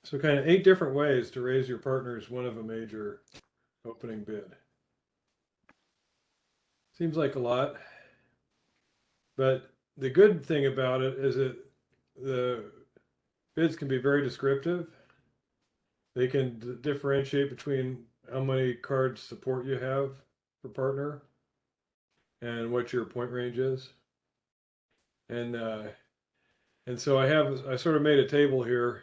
So kind of 8 different ways to raise your partner's one of a major opening bid. Seems like a lot, but the good thing about it is that the bids can be very descriptive. They can differentiate between how many cards support you have for partner and what your point range is. And so I sort of made a table here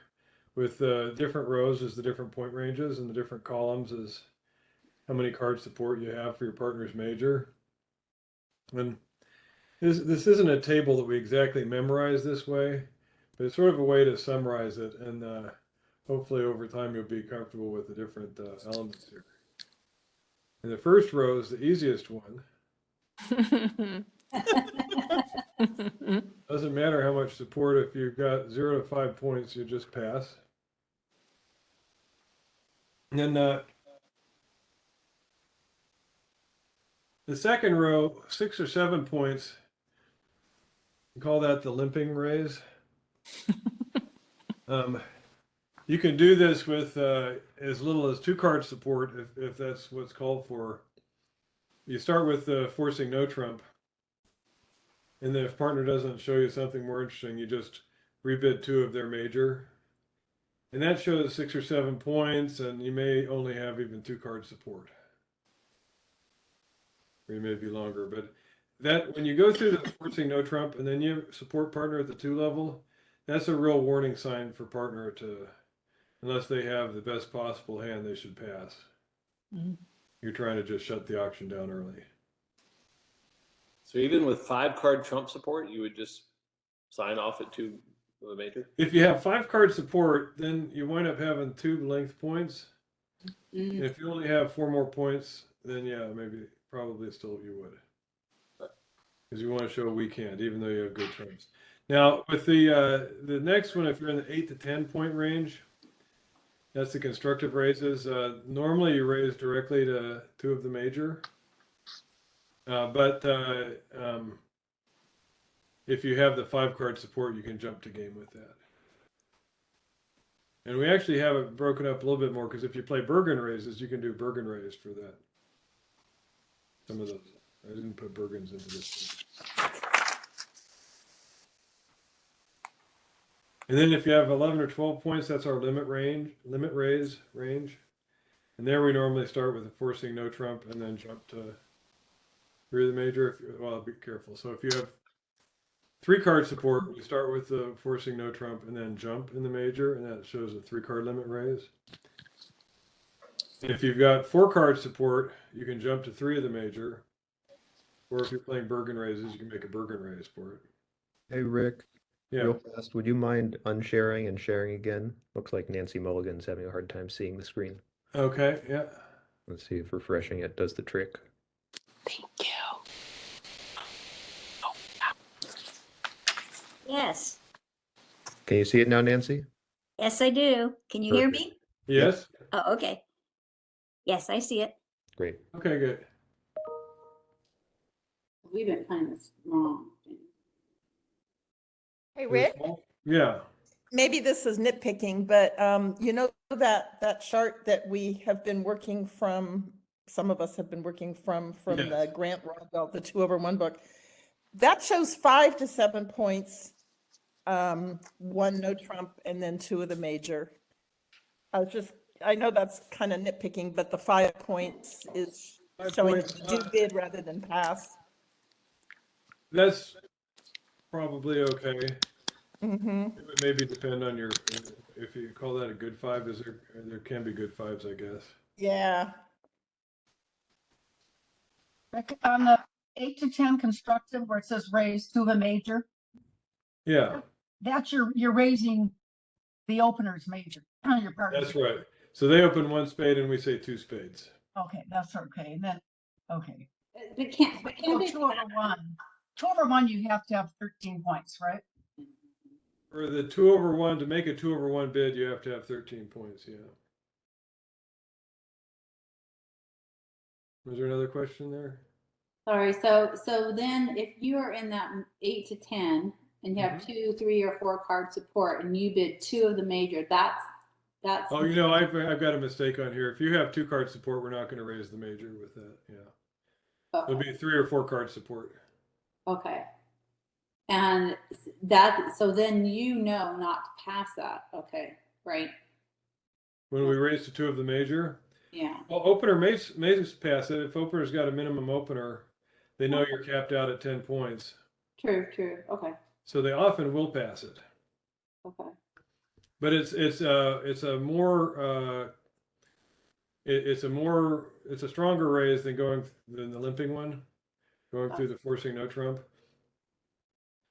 with different rows as the different point ranges, and the different columns is how many card support you have for your partner's major. And this isn't a table that we exactly memorize this way, but it's sort of a way to summarize it, and hopefully over time you'll be comfortable with the different elements here. And the first row is the easiest one. Doesn't matter how much support. If you've got 0 to 5 points, you just pass. And then the second row, 6 or 7 points, we call that the limping raise. You can do this with as little as 2 card support if that's what's called for. You start with forcing no trump. And then if partner doesn't show you something more interesting, you just rebid 2 of their major. And that shows 6 or 7 points, and you may only have even 2 card support. Or you may be longer, but that when you go through the forcing no trump and then you support partner at the 2 level, that's a real warning sign for partner to, unless they have the best possible hand, they should pass. Mm-hmm. You're trying to just shut the auction down early. So even with 5 card trump support, you would just sign off at 2 of the major? If you have 5 card support, then you wind up having 2 length points. Mm-hmm. If you only have 4 more points, then yeah, maybe probably still you would. Because you want to show a weak hand, even though you have good trumps. Now with the next one, if you're in the 8 to 10 point range, that's the constructive raises. Normally you raise directly to 2 of the major. But if you have the 5 card support, you can jump to game with that. And we actually have it broken up a little bit more, because if you play Bergen raises, you can do Bergen raise for that. Some of those. I didn't put Bergens into this one. And then if you have 11 or 12 points, that's our limit raise range. And there we normally start with a forcing no trump and then jump to 3 of the major. Well, be careful. So if you have 3 card support, we start with the forcing no trump and then jump in the major, and that shows a 3 card limit raise. And if you've got 4 card support, you can jump to 3 of the major. Or if you're playing Bergen raises, you can make a Bergen raise for it. Hey, Rick. Yeah. Real fast, would you mind unsharing and sharing again? Looks like Nancy Mulligan's having a hard time seeing the screen. Okay, yeah. Let's see if refreshing it does the trick. Thank you. Yes. Can you see it now, Nancy? Yes, I do. Can you hear me? Yes. Oh, okay. Yes, I see it. Great. Okay, good. We've been playing this long. Hey, Rick, Yeah. maybe this is nitpicking, but you know that chart that we have been working from, some of us have been working from Yes. the Grant Rodwell, the 2/1 book. That shows 5 to 7 points, 1 no trump, and then 2 of the major. I know that's kind of nitpicking, but the 5 points is 5 showing points, do bid rather than pass. That's probably okay. Mm-hmm. It would maybe depend on your, if you call that a good 5, there can be good 5s, I guess. Yeah. On the 8 to 10 constructive where it says raise 2 of a major, Yeah, that's you're raising the opener's major. Your partner. that's right. So they open 1 spade and we say 2 spades. Okay, that's okay. And then, okay. It can't, But it can't be 2/1. 2/1, you have to have 13 points, right? For the 2/1, to make a 2/1 bid, you have to have 13 points, yeah. Was there another question there? Sorry, so then if you are in that 8 to 10 and you have 2, 3, or 4 card support and you bid 2 of the major, that's That's. Oh, you know, I've got a mistake on here. If you have 2-card support, we're not going to raise the major with that. Yeah, it'll Okay, be 3 or 4-card support. okay. And that, so then you know not to pass that, okay, right? When we raise to 2 of the major, Yeah, well, opener may pass it. If opener's got a minimum opener, they know you're capped out at 10 points. true, okay, So they often will pass it. okay. But it's a more it's a stronger raise than the limping one, going through the forcing no trump.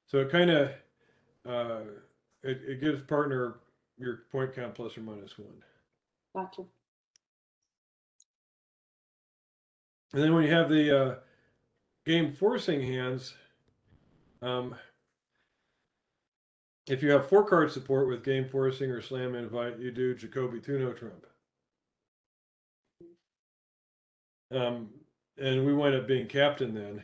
So it kind of it gives partner your point count plus or minus 1. Gotcha. And then when you have the game forcing hands, if you have 4-card support with game forcing or slam invite, you do Jacoby 2 no trump. And we wind up being captain then.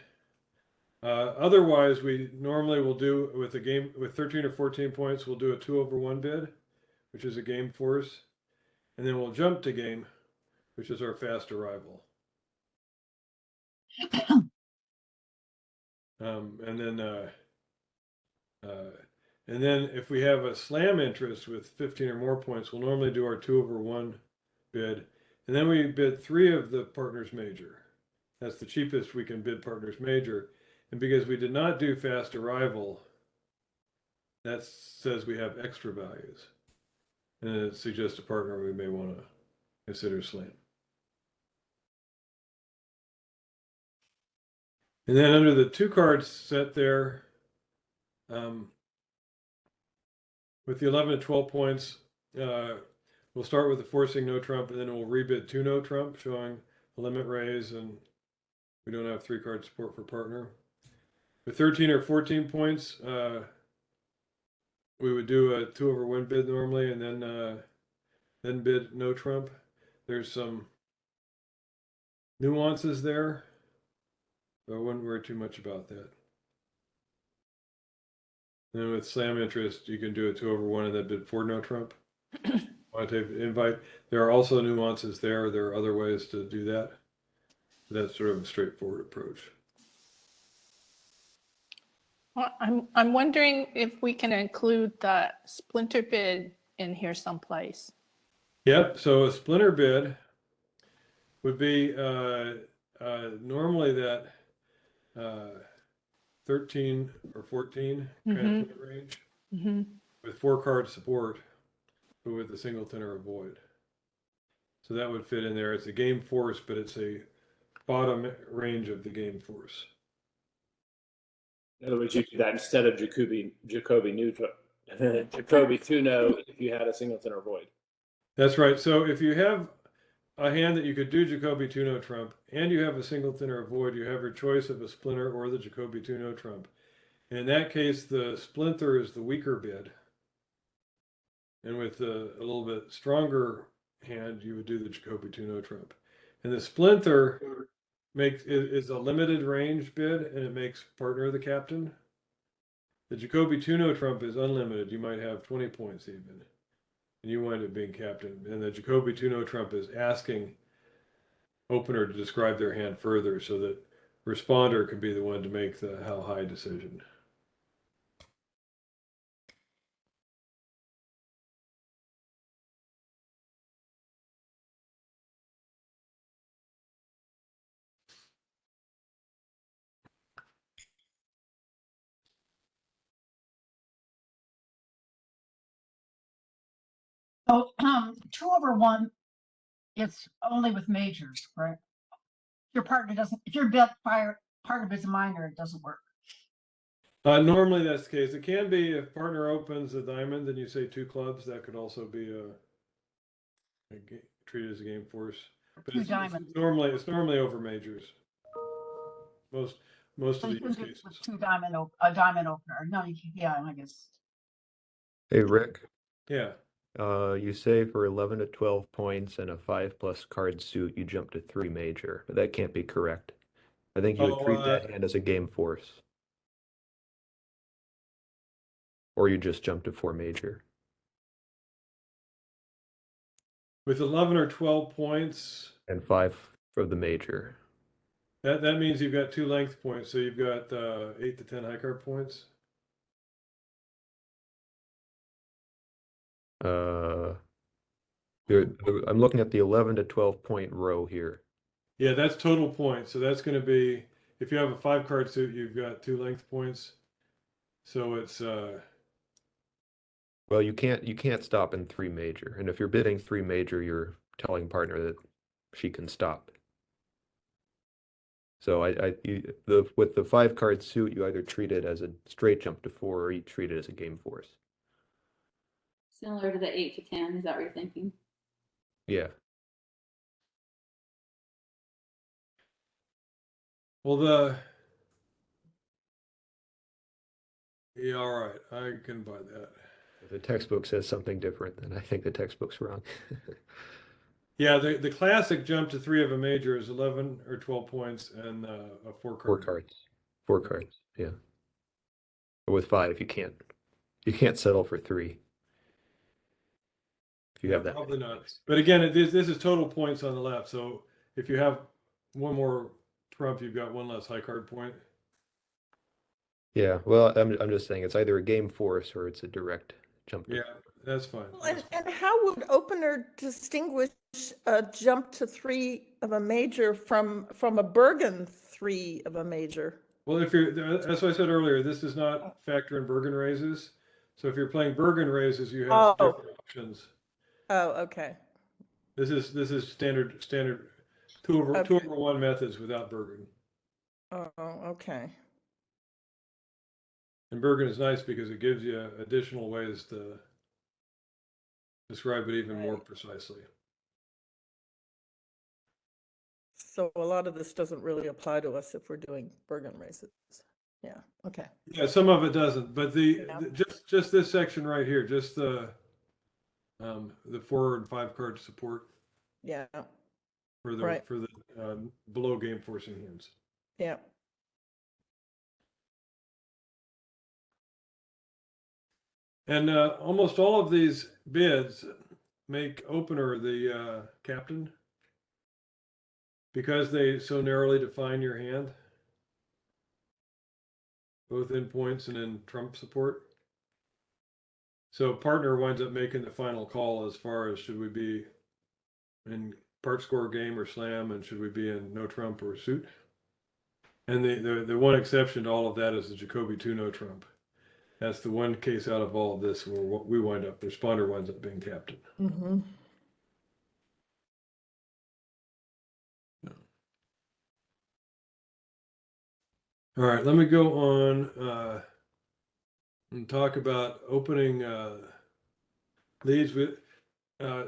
Otherwise, we normally will do with a game with 13 or 14 points, we'll do a 2/1 bid, which is a game force, and then we'll jump to game, which is our fast arrival. And then if we have a slam interest with 15 or more points, we'll normally do our 2/1 bid, and then we bid 3 of the partners major. That's the cheapest we can bid partners major. And because we did not do fast arrival, that says we have extra values. And it suggests a partner we may want to consider slam. And then under the 2 cards set there, with the 11 to 12 points, we'll start with the forcing no trump, and then we'll rebid 2 no trump, showing a limit raise, and we don't have 3-card support for partner. With 13 or 14 points, we would do a 2/1 bid normally, and then bid no trump. There's some nuances there, but I wouldn't worry too much about that. And with slam interest, you can do a 2/1 and then bid 4 no trump. Quantitative invite. There are also nuances there. There are other ways to do that. That's sort of a straightforward approach. Well, I'm wondering if we can include the splinter bid in here someplace. Yep. So a splinter bid would be normally that 13 or 14 kind of point range with 4-card support, but with a singleton or a void. So that would fit in there. It's a game force, but it's a bottom range of the game force. In other words, you do that instead of Jacoby neutral, Jacoby 2 no if you had a singleton or void. That's right. So if you have a hand that you could do Jacoby 2 no trump, and you have a singleton or a void, you have your choice of a splinter or the Jacoby 2 no trump. And in that case, the splinter is the weaker bid. And with a little bit stronger hand, you would do the Jacoby 2 no trump. And the splinter is a limited range bid, and it makes partner the captain. The Jacoby 2 no trump is unlimited. You might have 20 points even, and you wind up being captain. And the Jacoby 2 no trump is asking opener to describe their hand further, so that responder can be the one to make the how high decision. So, 2/1, it's only with majors, right? Your partner doesn't, if your partner is a minor, it doesn't work. Normally that's the case. It can be if partner opens a diamond, then you say 2 clubs. That could also be treated as a game force. But Two it's diamonds. normally over majors. Most So of you can these do it cases. with a diamond opener. No, yeah, I guess. Hey, Rick, Yeah. you say for 11 to 12 points and a 5+ card suit, you jump to 3 major, but that can't be correct. I think you would treat that hand as a game force. Or you just jump to 4 major. With 11 or 12 points, and 5 for the major. that means you've got 2 length points. So you've got 8 to 10 high card points. I'm looking at the 11 to 12 point row here. Yeah, that's total points. So that's going to be, if you have a 5 card suit, you've got 2 length points. So it's Well, you can't stop in 3 major, and if you're bidding 3 major, you're telling partner that she can stop. So with the 5 card suit, you either treat it as a straight jump to 4, or you treat it as a game force. Similar to the 8 to 10, is that what you're thinking? Yeah. well yeah, all right, I can buy that. If the textbook says something different, then I think the textbook's wrong. Yeah, the classic jump to 3 of a major is 11 or 12 points and a 4 card. 4 cards. 4 cards. Yeah. But with 5, you can't settle for 3. If you have that. Probably not. But again, this is total points on the left. So if you have one more trump, you've got 1 less high card point. Yeah, well, I'm just saying it's either a game force or it's a direct jump to Yeah, that's fine. Well, and how would opener distinguish a jump to 3 of a major from a Bergen 3 of a major? Well, if you're, as I said earlier, this does not factor in Bergen raises. So if you're playing Bergen raises, you have Oh. different options. Oh, okay. This is standard 2 over Okay. 1 methods without Bergen. Oh, okay. And Bergen is nice because it gives you additional ways to describe it even more Right. precisely. So a lot of this doesn't really apply to us if we're doing Bergen races. Yeah, okay. Yeah, some of it doesn't, but Yeah. just this section right here, just the 4 and 5 card support Yeah, for the Right. below game forcing hands. yeah. And almost all of these bids make opener the captain because they so narrowly define your hand, both in points and in trump support. So partner winds up making the final call as far as should we be in part score game or slam, and should we be in no trump or suit. And the one exception to all of that is the Jacoby 2 no trump. That's the one case out of all of this where we wind up, the responder winds up being captain. Mm-hmm. All right, let me go on and talk about opening leads. We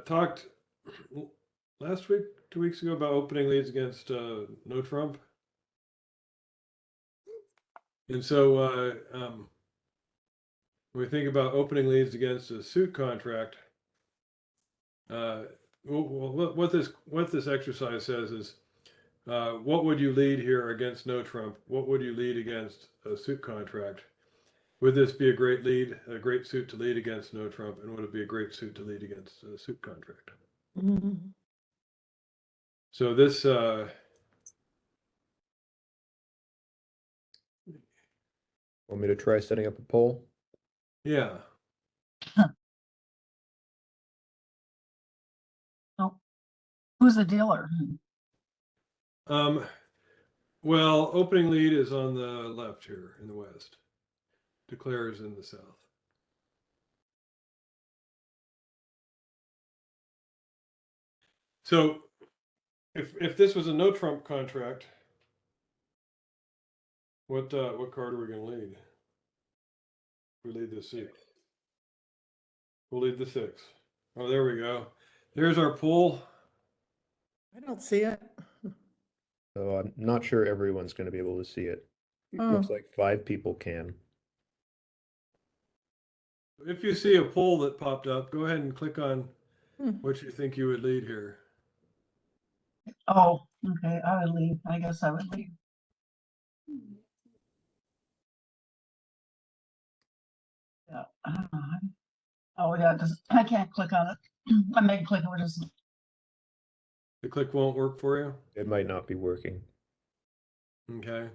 talked last week, 2 weeks ago, about opening leads against no trump. And so when we think about opening leads against a suit contract, what this exercise says is, what would you lead here against no trump? What would you lead against a suit contract? Would this be a great lead, a great suit to lead against no trump, and would it be a great suit to lead against a suit contract? Mm-hmm. So this Want me to try setting up a poll? yeah. Who's the dealer? Well, opening lead is on the left here in the west. Declares in the south. So if this was a no trump contract, what card are we going to lead? We lead the 6. We'll lead the 6. Oh, there we go. There's our pool. I don't see it. So I'm not sure everyone's going to be able to see it. It Oh. looks like 5 people can. If you see a poll that popped up, go ahead and click on Hmm. what you think you would lead here. Oh, okay, I would leave. I guess I would leave. Yeah. Oh, yeah, I can't click on it. I may click on it, it doesn't The click won't work for you? It might not be working. Okay.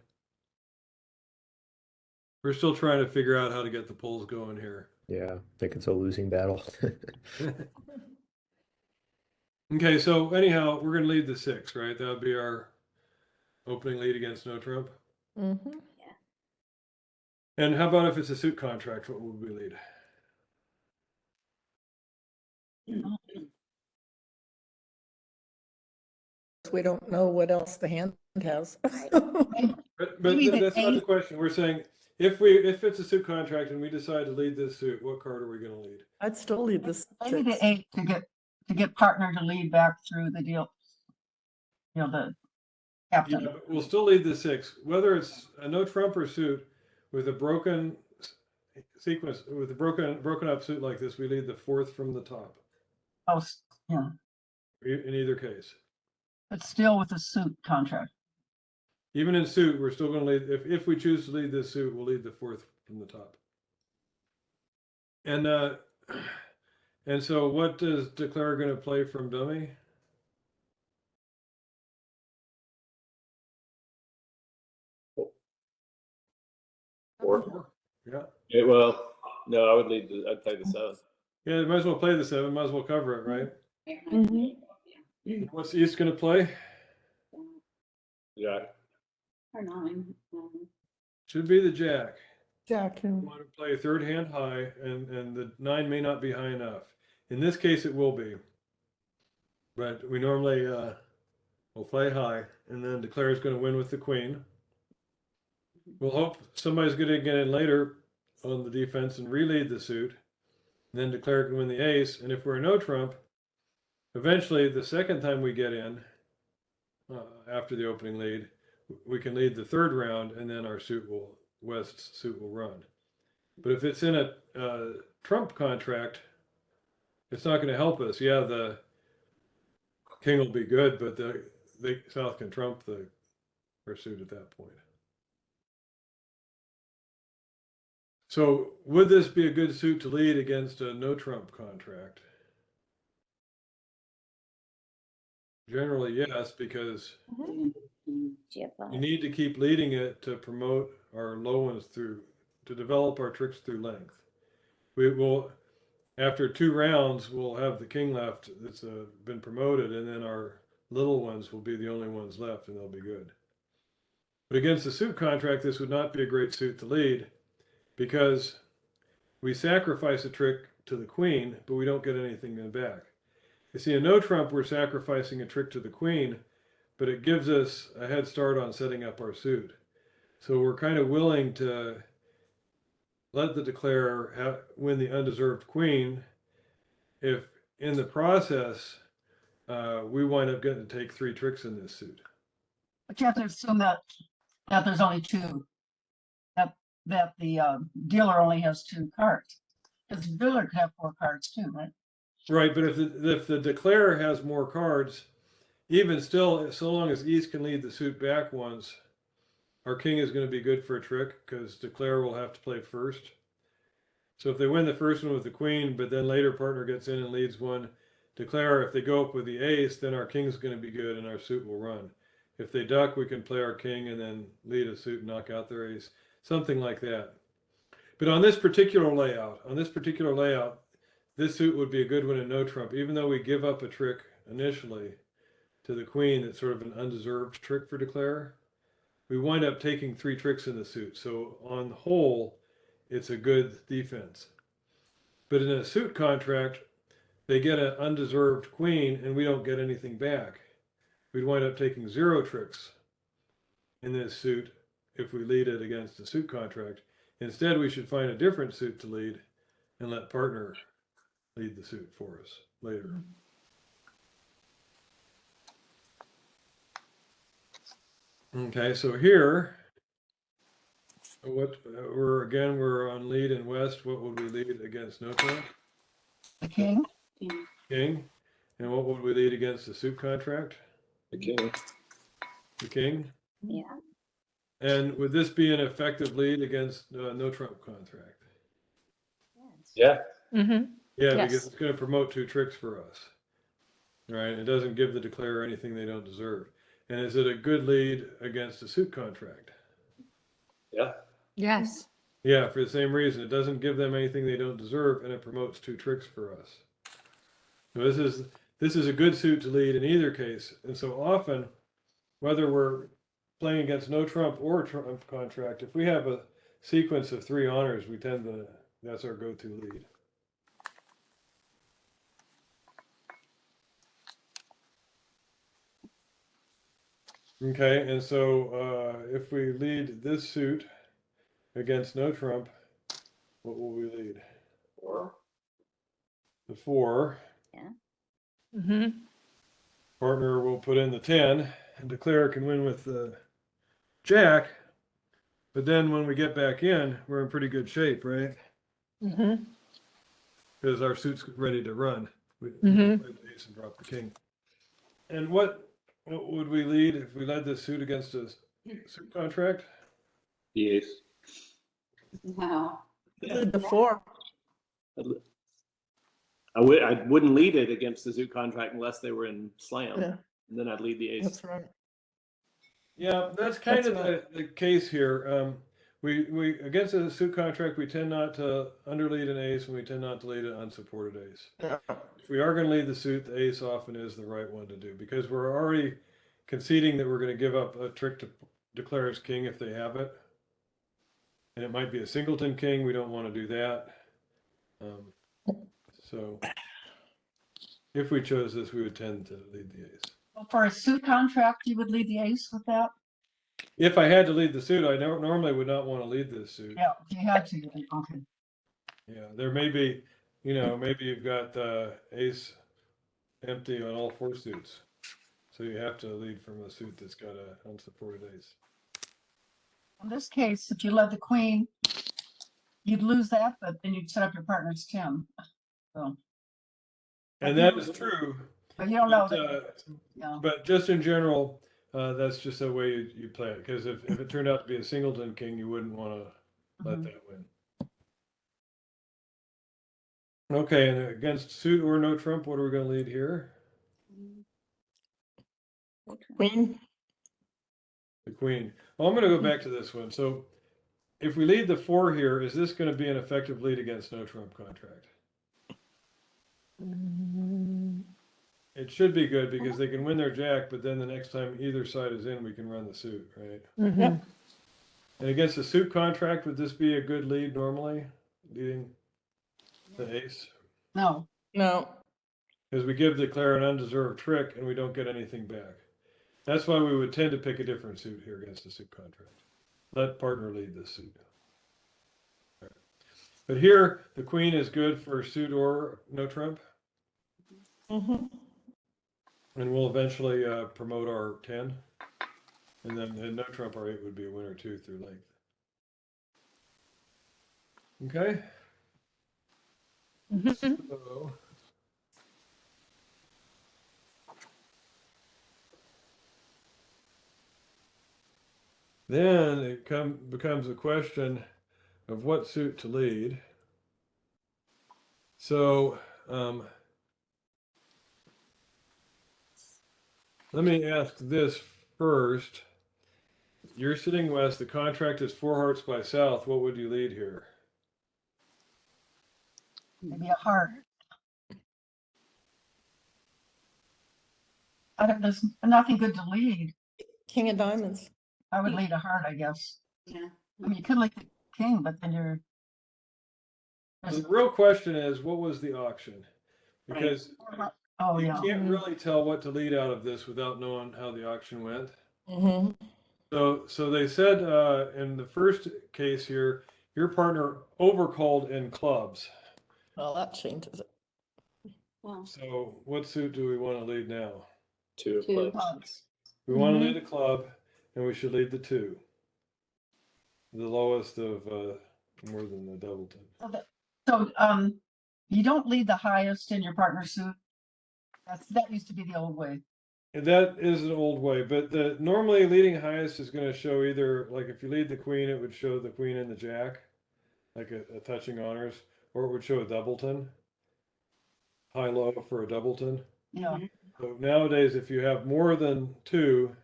We're still trying to figure out how to get the polls going here. Yeah, I think it's a losing battle. Okay, so anyhow, we're gonna lead the 6, right? That would be our opening lead against no trump. Mhm. And how about if it's a suit contract, what would we lead? We don't know what else the hand has. But Maybe the that's not the 8. question. We're saying if it's a suit contract and we decide to lead this suit, what card are we gonna lead? I'd still leave this. Maybe the 8 to get partner to lead back through the deal. You know, the Yeah, captain. but we'll still lead the 6, whether it's a no trump or suit with a broken sequence, with a broken up suit like this, we lead the 4th from the top Oh, yeah, in either case. but still with a suit contract. Even in suit, we're still going to lead. If we choose to lead this suit, we'll lead the 4th from the top. And so, what is Declare going to play from dummy? Or, Yeah, yeah, well, no, I would I'd play the 7. yeah. Might as well play the 7. Might as well cover it, right? What's East going to play? Yeah. Or 9. Should be the Jack. Jack. You want to play a 3rd hand high, and the 9 may not be high enough. In this case, it will be. But we normally will play high, and then Declare is going to win with the Queen. We'll hope somebody's going to get in later on the defense and re-lead the suit. And then Declare can win the ace. And if we're no trump, eventually the second time we get in, after the opening lead, we can lead the 3rd round, and then our West's suit will run. But if it's in a trump contract, it's not going to help us. Yeah, the king will be good, but the South can trump our suit at that point. So would this be a good suit to lead against a no trump contract? Generally, yes, because you need to keep leading it to promote our low ones to develop our tricks through length. We will, after 2 rounds, we'll have the king left that's been promoted, and then our little ones will be the only ones left, and they'll be good. But against the suit contract, this would not be a great suit to lead, because we sacrifice a trick to the queen, but we don't get anything back. You see, in no trump, we're sacrificing a trick to the queen, but it gives us a head start on setting up our suit. So we're kind of willing to let the Declare win the undeserved queen if in the process we wind up getting to take 3 tricks in this suit. But you have to assume that there's only 2. That the dealer only has 2 cards. Because the dealer could have 4 cards too, right? Right, but if the Declare has more cards, even still, so long as East can lead the suit back once, our king is going to be good for a trick, because Declare will have to play first. So if they win the first one with the queen, but then later partner gets in and leads one, Declare, if they go up with the ace, then our king's going to be good and our suit will run. If they duck, we can play our king and then lead a suit and knock out their ace. Something like that. But on this particular layout, this suit would be a good one in no trump, even though we give up a trick initially to the queen that's sort of an undeserved trick for Declare. We wind up taking 3 tricks in the suit. So on the whole, it's a good defense. But in a suit contract, they get an undeserved queen and we don't get anything back. We'd wind up taking 0 tricks in this suit if we lead it against a suit contract. Instead, we should find a different suit to lead and let partner lead the suit for us later. Okay, so here, we're on lead in West. What would we lead against no trump? The king. King. And what would we lead against the suit contract? The king. The king. Yeah. And would this be an effective lead against no trump contract? Yeah. Mm-hmm. Yeah, Yes. because it's going to promote 2 tricks for us. right? It doesn't give the declarer anything they don't deserve. And is it a good lead against a suit contract? Yeah. Yes. Yeah, for the same reason. It doesn't give them anything they don't deserve, and it promotes two tricks for us. So this is a good suit to lead in either case. And so often, whether we're playing against no trump or trump contract, if we have a sequence of 3 honors, that's our go-to lead. Okay, and so if we lead this suit against no trump, what will we lead? 4. The 4. Mm-hmm. Partner will put in the 10, and declarer can win with the jack. But then when we get back in, we're in pretty good shape, right? Mm-hmm. Because our suit's ready to run. We Mhm. play the ace and drop the king. And what would we lead if we led this suit against a suit contract? The ace. Wow. Yeah. The 4. I wouldn't lead it against the suit contract unless they were in slam. Yeah. And then I'd lead the ace. That's right. Yeah, that's kind That's of the case here. We against a suit contract, we tend not to underlead an ace, and we tend not to lead an unsupported ace. Yeah. If we are going to lead the suit, the ace often is the right one to do because we're already conceding that we're going to give up a trick to declare as king if they have it. And it might be a singleton king. We don't want to do that. So if we chose this, we would tend to lead the ace. Well, for a suit contract, you would lead the ace with that? If I had to lead the suit, I normally would not want to lead this suit. Yeah, if you had to, okay. Yeah, there may be, maybe you've got the ace empty on all 4 suits. So you have to lead from a suit that's got an unsupported ace. In this case, if you led the queen, you'd lose that, but then you'd set up your partner's 10. So, And that is true. but you don't know But, that, yeah. but just in general, that's just the way you play it. Because if it turned out to be a singleton king, you wouldn't want to let Mhm. that win. Okay, and against suit or no trump, what are we going to lead here? Queen. The queen. Well, I'm going to go back to this one. So if we lead the 4 here, is this going to be an effective lead against no trump contract? It should be good because they can win their jack, but then the next time either side is in, we can run the suit, right? Mm-hmm. Yep. And against a suit contract, would this be a good lead normally, leading the ace? No, No. Because we give the declare an undeserved trick and we don't get anything back. That's why we would tend to pick a different suit here against a suit contract. Let partner lead this suit. Right. But here, the queen is good for suit or no trump. Mm-hmm. And we'll eventually promote our 10. And then no trump, our 8 would be a winner too through length. Okay. Mm-hmm. So, then it becomes a question of what suit to lead. So let me ask this first. You're sitting west, the contract is 4 hearts by south. What would you lead here? maybe a heart. There's nothing good to lead. King of diamonds. I would lead a heart, I guess. Yeah. I mean, you could lead the king, but then you're. The real question is, what was the auction? Because Oh, you yeah. can't really tell what to lead out of this without knowing how the auction went. Mm-hmm. So they said in the first case here, your partner overcalled in clubs. Well, that changes it. Well, So what suit do we want to lead now? 2 of 2. clubs. Clubs. We want to lead the club, and we should lead the 2. The lowest of more than the doubleton. So, you don't lead the highest in your partner suit. That used to be the old way. And that is an old way, but normally leading highest is going to show either, like if you lead the queen, it would show the queen and the jack, like a touching honors, or it would show a doubleton, high low for a doubleton. Yeah. So nowadays, if you have more than two,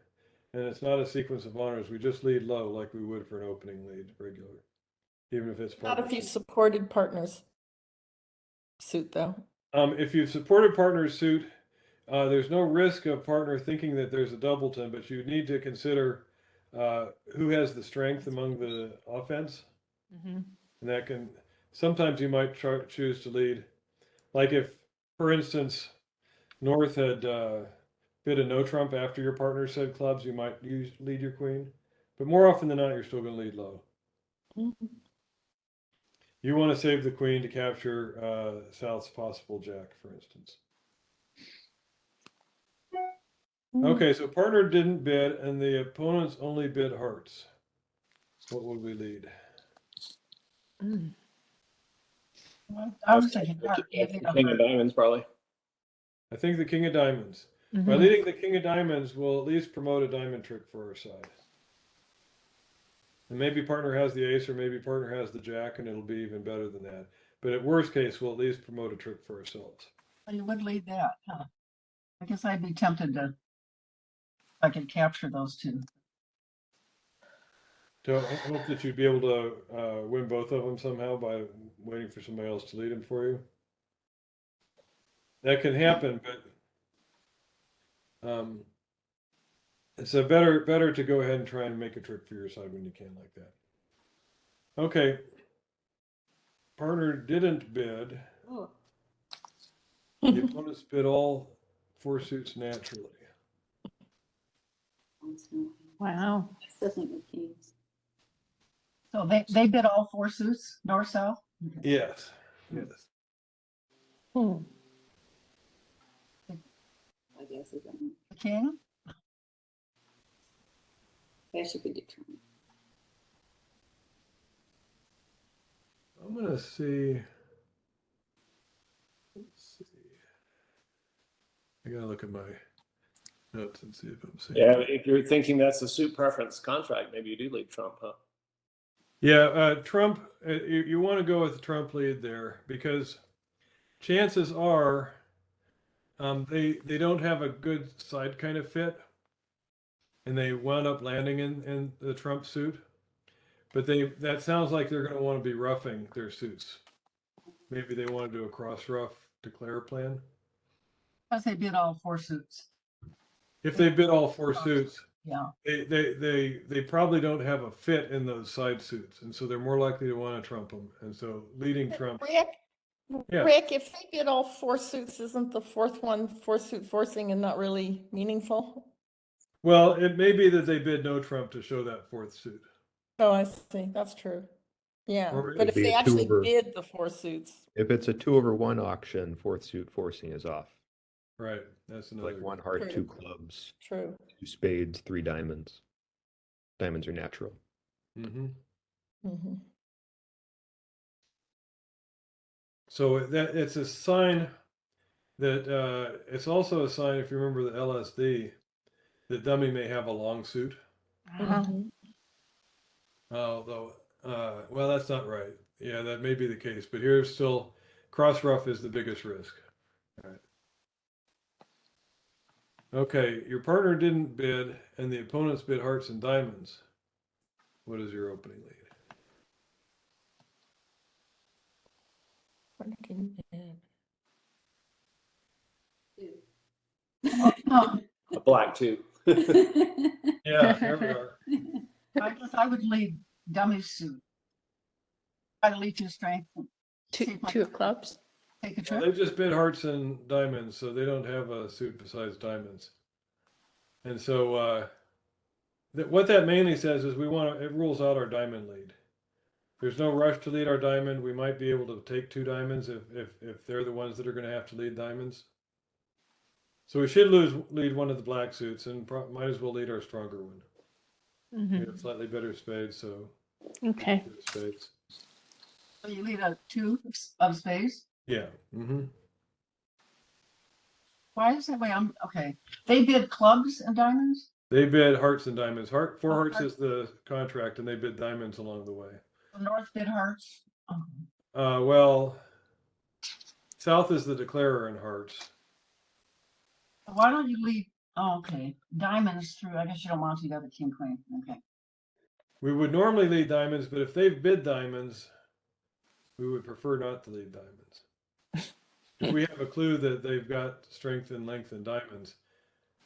and it's not a sequence of honors, we just lead low like we would for an opening lead regular, even if it's Not if you partnership. supported partners suit though. If you've supported partner suit, there's no risk of partner thinking that there's a doubleton, but you need to consider who has the strength among the offense. Mhm. And that can, sometimes you might choose to lead. Like if, for instance, North had bid a no trump after your partner said clubs, you might lead your queen. But more often than not, you're still going to lead low. You want to save the queen to capture South's possible jack, for instance. Okay, so partner didn't bid and the opponents only bid hearts. What would we lead? I was thinking, King of diamonds, probably. I think the king of diamonds. By Mhm. leading the king of diamonds, we'll at least promote a diamond trick for our side. And maybe partner has the ace or maybe partner has the jack and it'll be even better than that. But at worst case, we'll at least promote a trick for ourselves. you would lead that, huh? I guess I'd be tempted to, if I could capture those two. So I hope that you'd be able to win both of them somehow by waiting for somebody else to lead them for you. That can happen, but it's a better to go ahead and try and make a trick for your side when you can like that. Okay. Partner didn't bid. Oh. The opponents bid all four suits naturally. Wow. Doesn't with kings. So they bid all four suits, north, south? Yes. Yes. Hmm. I guess is that. The king? I guess you could do Trump. I'm gonna see. Let's see. I gotta look at my notes and see if I'm seeing. Yeah, if you're thinking that's a suit preference contract, maybe you do lead Trump, huh? Yeah, Trump. You want to go with the Trump lead there because chances are they don't have a good side kind of fit, and they wound up landing in the Trump suit. But that sounds like they're going to want to be roughing their suits. Maybe they want to do a cross rough declare plan. Because they bid all four suits. If they bid all four suits, Yeah. they probably don't have a fit in those side suits, and so they're more likely to want to trump them. And so leading Trump. Yeah. Rick, if they bid all four suits, isn't the fourth one four suit forcing and not really meaningful? Well, it may be that they bid no trump to show that fourth suit. Oh, I see. That's true. Yeah, Or but it'd if be they a actually 2/1. bid the four suits, If it's a 2/1 auction, fourth suit forcing is off. Right. That's another. Like one heart, True. two clubs, true. two spades, three diamonds. Diamonds are natural. Mm-hmm. Hmm. So that it's a sign that it's also a sign, if you remember the LSD, that dummy may have a long suit. Uh-huh. Although, well, that's not right. Yeah, that may be the case, but here's still cross rough is the biggest risk. All right. Okay, your partner didn't bid, and the opponents bid hearts and diamonds. What is your opening lead? A black two. Yeah, there we are. I guess I would lead dummy suit. Try to lead to strength. Two of clubs. Take a Well, trip. they just bid hearts and diamonds, so they don't have a suit besides diamonds. And so what that mainly says is it rules out our diamond lead. There's no rush to lead our diamond. We might be able to take two diamonds if they're the ones that are going to have to lead diamonds. So we should lead one of the black suits and might as well lead our stronger one. We have slightly better spades, so Okay. spades. So you lead a two of spades. Yeah. Mm-hmm. Why is that way? Okay. They bid clubs and diamonds. They bid hearts and diamonds. Four hearts hearts. is the contract, and they bid diamonds along the way. The north bid hearts. Well, South is the declarer in hearts. Why don't you leave, oh, okay, diamonds through, I guess you don't want to go to king, queen, okay. We would normally lead diamonds, but if they've bid diamonds, we would prefer not to lead diamonds. If we have a clue that they've got strength and length in diamonds,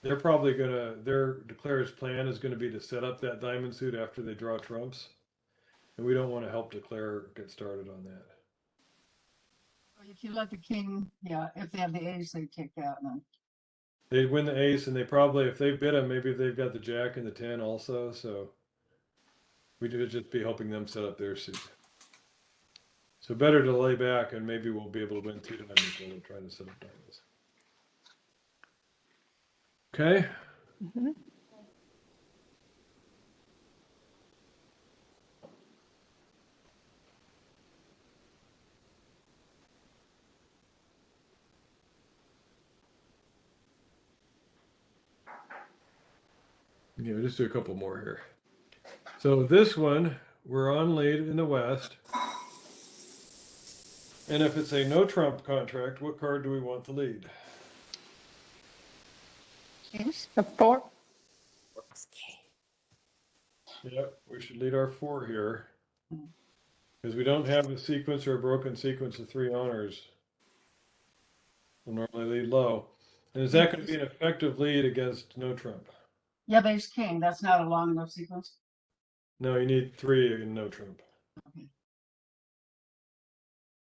they're probably gonna, their declarer's plan is gonna be to set up that diamond suit after they draw trumps. And we don't want to help declare get started on that. If you let the king, yeah, if they have the ace, they take that, and then, They win the ace, and they probably, if they bid them, maybe they've got the jack and the 10 also. So we would just be helping them set up their suit. So better to lay back, and maybe we'll be able to win 2 diamonds while we're trying to set up diamonds. Okay. Mhm. Yeah, we'll just do a couple more here. So this one, we're on lead in the West. And if it's a no trump contract, what card do we want to lead? The 4. Yep, we should lead our 4 here. Because we don't have a sequence or a broken sequence of 3 honors. We'll normally lead low. And is that going to be an effective lead against no trump? yeah, but ace, king, that's not a long enough sequence. No, you need 3 in no trump. Okay.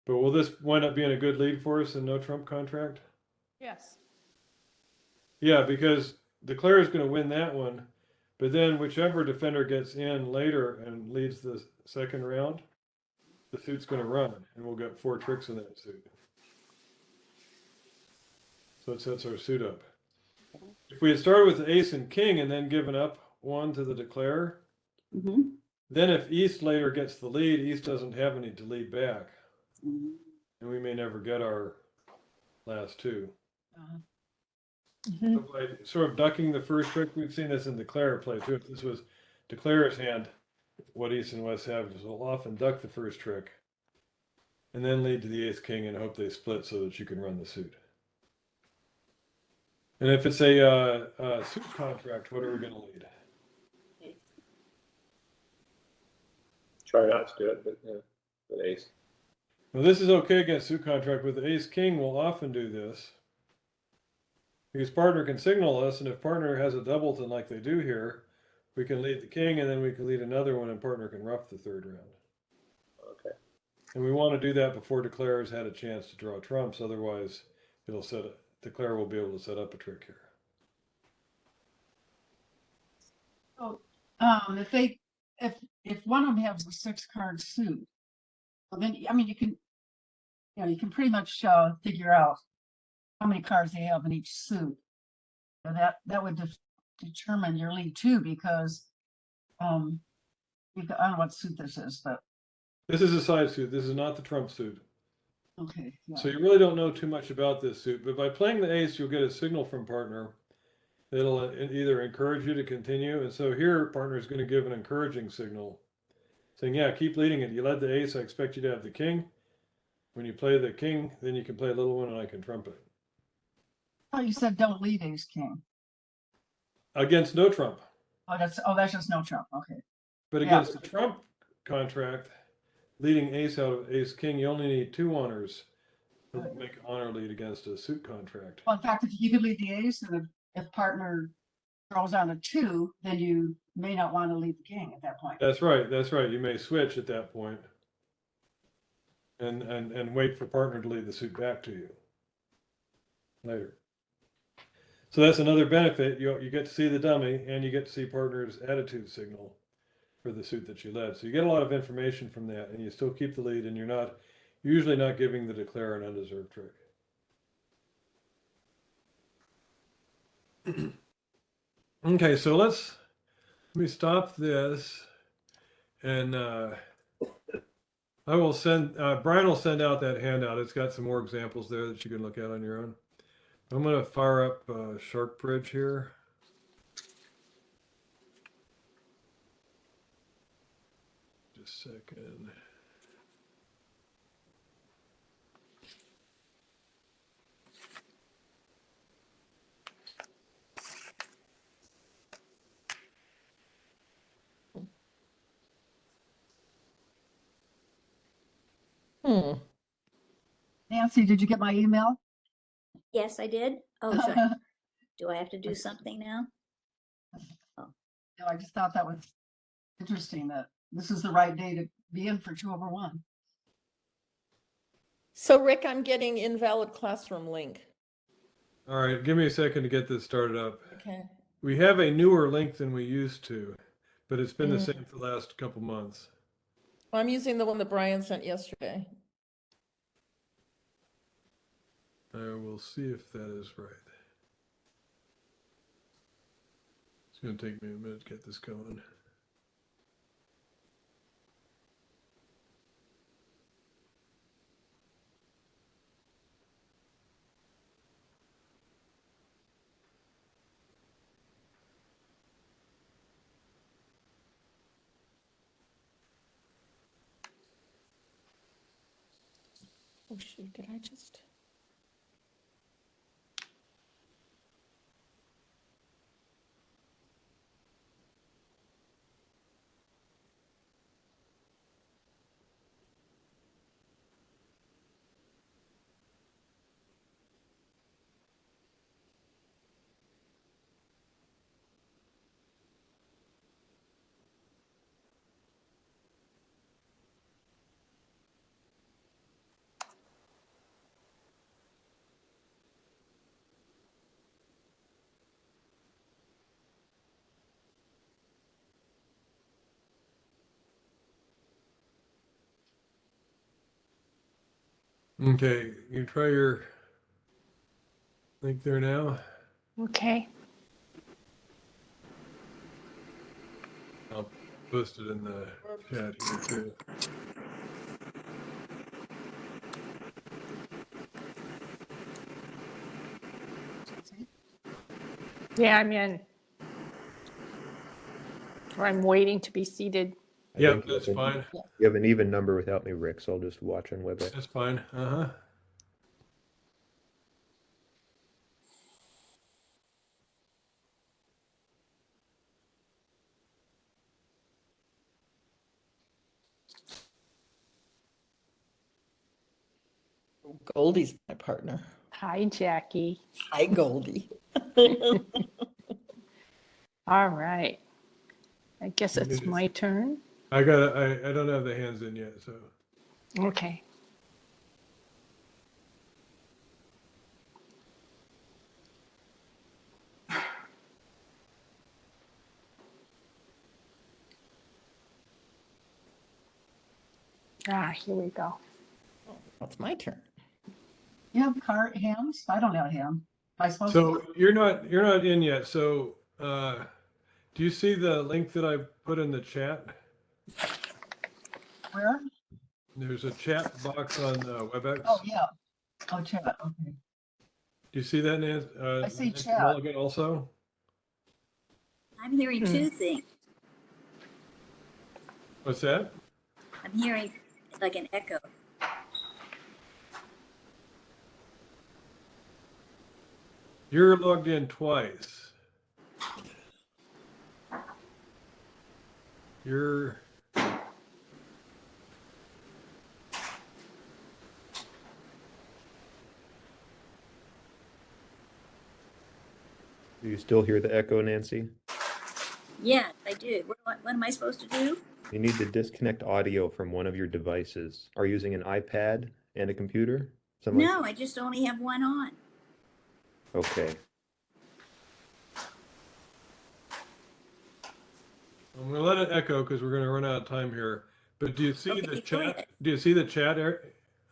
But will this wind up being a good lead for us in no trump contract? Yes. Yeah, because declare is going to win that one, but then whichever defender gets in later and leads the second round, the suit's going to run, and we'll get 4 tricks in that suit. So it sets our suit up. If we had started with the ace and king and then given up 1 to the declare, Mhm. then if East later gets the lead, East doesn't have any to lead back, Mhm. and we may never get our last 2. Uh-huh. Mhm. So by sort of ducking the first trick, we've seen this in declare play too. If this was declare's hand, what East and West have is we'll often duck the first trick and then lead to the ace king and hope they split so that you can run the suit. And if it's a suit contract, what are we going to lead? Try not to do it, but yeah, with ace. Well, this is okay against suit contract. With the ace king, we'll often do this because partner can signal us, and if partner has a doubleton like they do here, we can lead the king and then we can lead another one, and partner can rough the 3rd round. Okay. And we want to do that before declare has had a chance to draw trumps. Otherwise, it'll declare will be able to set up a trick here. So, if one of them has a 6-card suit, well then, I mean, you can pretty much figure out how many cards they have in each suit. So that would determine your lead too, because, I don't know what suit this is, but, This is a side suit. This is not the trump suit. okay. Yeah. So you really don't know too much about this suit. But by playing the ace, you'll get a signal from partner. It'll either encourage you to continue. And so here, partner is going to give an encouraging signal saying, yeah, keep leading it. You led the ace. I expect you to have the king. When you play the king, then you can play a little one and I can trump it. Oh, you said don't lead ace king. Against no trump. That's just no trump. Okay. But Yeah. against the trump contract, leading ace out of ace king, you only need 2 honors to make an honor lead against a suit contract. Well, in fact, if you could lead the ace, and if partner draws on a 2, then you may not want to lead the king at that point. That's right. That's right. You may switch at that point and wait for partner to lead the suit back to you later. So that's another benefit. You get to see the dummy and you get to see partner's attitude signal for the suit that you led. So you get a lot of information from that, and you still keep the lead, and you're usually not giving the declare an undeserved trick. Okay, so let me stop this, and I will Brian will send out that handout. It's got some more examples there that you can look at on your own. I'm going to fire up Sharkbridge here. Just a second. Nancy, did you get my email? Yes, I did. Oh, sorry. Do I have to do something now? No, I just thought that was interesting that this is the right day to be in for 2/1. So Rick, I'm getting invalid classroom link. All right, give me a second to get this started up. Okay. We have a newer link than we used to, but it's been the Mm. same for the last couple months. I'm using the one that Brian sent yesterday. I will see if that is right. It's going to take me a minute to get this going. Oh shoot, did I just? Okay, you try your link there now. Okay. I'll post it in the chat here too. Yeah, I'm in. Or I'm waiting to be seated. I Yep, think you that's have an- fine. You have an even number without me, Rick, so I'll just watch on WebEx. That's fine. Uh-huh. Goldie's my partner. Hi, Jackie. Hi, Goldie. All right. I guess You it's need it. my turn. I don't have the hands in yet, so. Okay. Ah, here we go. That's my turn. You have card hands? I don't have hand. Am I supposed So to? you're not in yet. So do you see the link that I put in the chat? Where? There's a chat box on WebEx. Oh, yeah. Oh, chat. Okay. Do you see that, Nancy? I see Nancy chat. Mulligan also? I'm hearing two things. What's that? I'm hearing like an echo. You're logged in twice. You're Do you still hear the echo, Nancy? Yeah, I do. What am I supposed to do? You need to disconnect audio from one of your devices. Are you using an iPad and a computer? Something like No, I just only have one on. Okay. I'm gonna let it echo because we're gonna run out of time here. But do you see Okay, the go chat? ahead. Do you see the chat Yeah.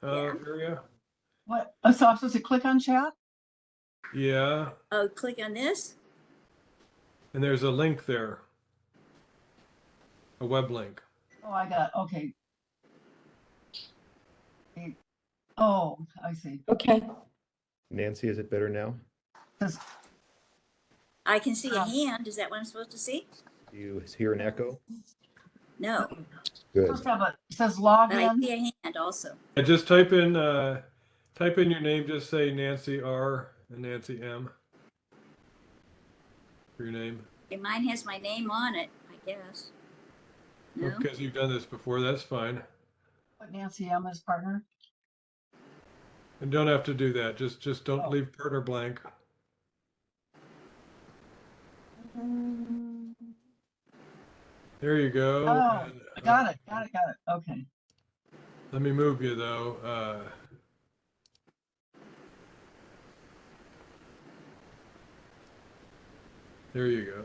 area? What? Oh, so I'm supposed to click on chat? Yeah, Oh, click on this. and there's a link there, a web link. Oh, I got, okay. Oh, I see. Okay. Nancy, is it better now? Says, I can see a hand. Is that what I'm supposed to see? Do you hear an echo? No, Good. supposed to have a, it says log but I in. see a hand also. I just type in your name. Just say Nancy R and Nancy M for your name. Okay, mine has my name on it, I guess. No? Because you've done this before, that's fine. Put Nancy M as partner. And don't have to do that. Just don't Oh. leave partner blank. There you go. Oh, And, I got it, got it. Okay. let me move you though. There you go.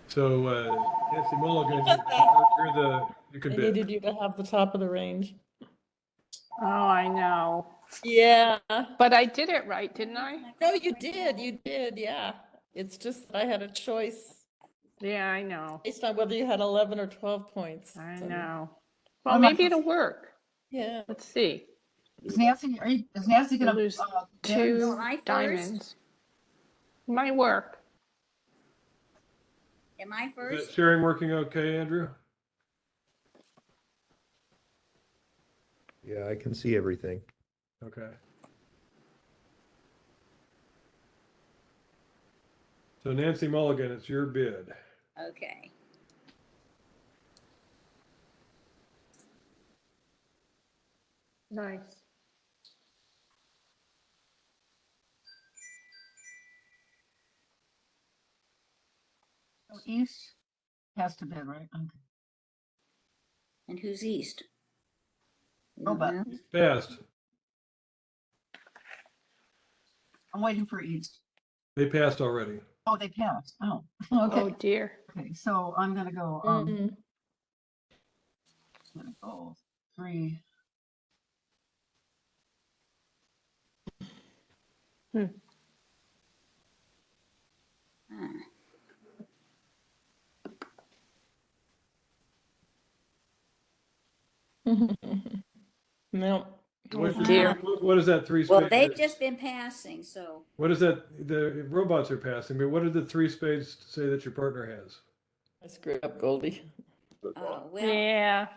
So Nancy Mulligan, you can I bid. needed you to have the top of the range. Oh, I know. Yeah. But I did it right, didn't I? No, you did, yeah. It's just I had a choice Yeah, I know. based on whether you had 11 or 12 points. I So, know. Well, I'm not- maybe it'll work. Yeah. Let's see. Is Nancy You gonna? lose bid? two Am I first? diamonds. Might work. Am I Is first? that sharing working okay, Andrew? Yeah, I can see everything. Okay. So Nancy Mulligan, it's your bid. Okay. Nice. So East has to bid, right? Okay. And who's east? We Oh, don't but- know. Passed. I'm waiting for East. They passed already. Oh, they passed. Oh, Oh okay. dear. Okay, so I'm gonna go, Mhm. I'm gonna go 3. Ah, No. What's Oh, your- dear. What is that three well, spades? they've just been passing, so What is that? The robots are passing, but what did the three spades say that your partner has? I screwed up, Goldie. well, Yeah.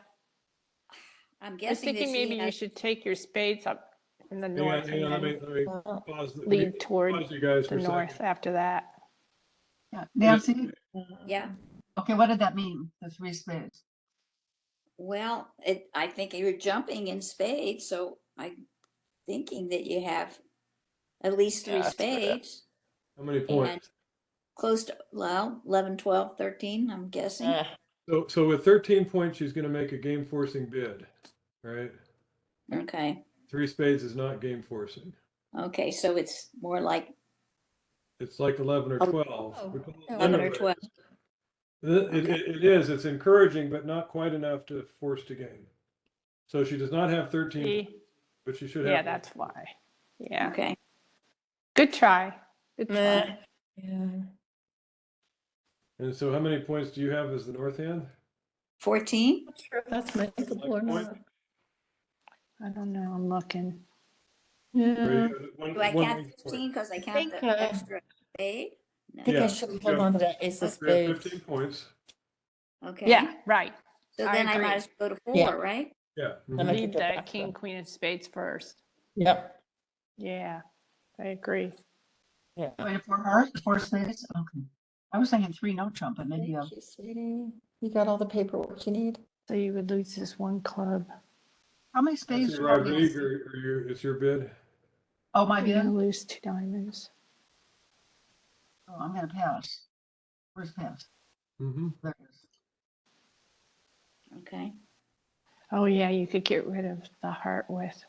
I'm I was guessing that thinking she maybe you has. should take your spades up in the Hang north on, hang on, and let then me Uh, pause. lead toward pause you guys for the a second. north after that. Yeah, Nancy, Yeah. okay, what did that mean, the 3 spades? Well, I think you're jumping in spades, so I'm thinking that you have at least 3 Yeah, that's right. spades. How many And points? close to, well, 11, 12, 13, I'm guessing. So with 13 points, she's going to make a game forcing bid, right? Okay. Three spades is not game forcing. Okay, so it's more like It's like 11 or Oh, 12. We call it 11 or limit 12. raise. It is. It's encouraging, but not quite enough to force to game. So she does not have 13, See? but she should Yeah, have. that's why. Yeah. Okay. Good try. Good Meh. try. Yeah. And so how many points do you have as the north hand? 14? Not sure if that's makeable or Point? not. I don't know. I'm looking. Or Yeah. you- one- Do I one count weak point. 15 because I count think, the extra spade? No. I think Yeah. I should hold on to that ace of We have spades. 15 points. Okay. Yeah, right. So I then I agree. might as well go to 4, Yeah. right? Yeah. Then I mhm. could Lead go the back king, then. queen of spades first. Yep. Yeah, I agree. Yeah. Wait, 4 hearts, 4 spades? Okay. I was thinking 3 no trump, but maybe, Thank you, sweetie. You got all the paperwork you need? So you would lose this one club. how many I spades? see do you have, Rodrigue, Nancy? or it's your bid. Oh, my You're bid? gonna lose 2 diamonds. Oh, I'm gonna pass. Where's pass? Mm-hmm. There it is. Okay. Oh yeah, you could get rid of the heart with